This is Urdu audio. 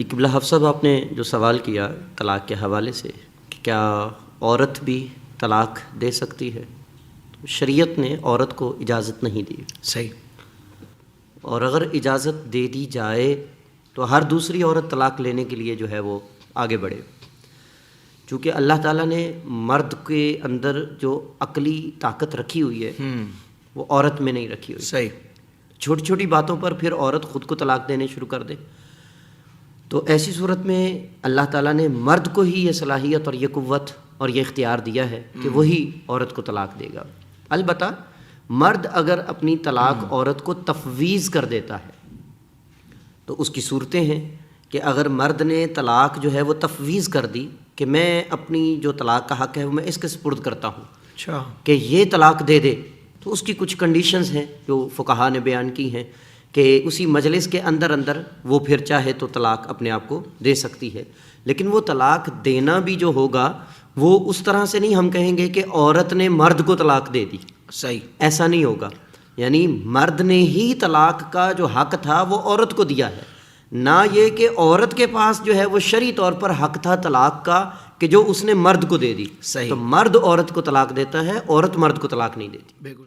قبلہ حفصہ صاحب آپ نے جو سوال کیا طلاق کے حوالے سے کہ کیا عورت بھی طلاق دے سکتی ہے، شریعت نے عورت کو اجازت نہیں دی. صحیح. اور اگر اجازت دے دی جائے تو ہر دوسری عورت طلاق لینے کے لیے جو ہے وہ آگے بڑھے، چونکہ اللہ تعالیٰ نے مرد کے اندر جو عقلی طاقت رکھی ہوئی ہے وہ عورت میں نہیں رکھی ہوئی. صحیح. چھوٹی چھوٹی باتوں پر پھر عورت خود کو طلاق دینے شروع کر دے تو ایسی صورت میں اللہ تعالیٰ نے مرد کو ہی یہ صلاحیت اور یہ قوت اور یہ اختیار دیا ہے کہ وہی عورت کو طلاق دے گا. البتہ مرد اگر اپنی طلاق عورت کو تفویض کر دیتا ہے تو اس کی صورتیں ہیں کہ اگر مرد نے طلاق جو ہے وہ تفویض کر دی کہ میں اپنی جو طلاق کا حق ہے وہ میں اس کے سپرد کرتا ہوں، اچھا، کہ یہ طلاق دے دے، تو اس کی کچھ کنڈیشنز ہیں جو فقہا نے بیان کی ہیں کہ اسی مجلس کے اندر وہ پھر چاہے تو طلاق اپنے آپ کو دے سکتی ہے. لیکن وہ طلاق دینا بھی جو ہوگا وہ اس طرح سے نہیں ہم کہیں گے کہ عورت نے مرد کو طلاق دے دی. صحیح. ایسا نہیں ہوگا، یعنی مرد نے ہی طلاق کا جو حق تھا وہ عورت کو دیا ہے، نہ یہ کہ عورت کے پاس جو ہے وہ شرعی طور پر حق تھا طلاق کا کہ جو اس نے مرد کو دے دی. صحیح. تو مرد عورت کو طلاق دیتا ہے، عورت مرد کو طلاق نہیں دیتی. بالکل.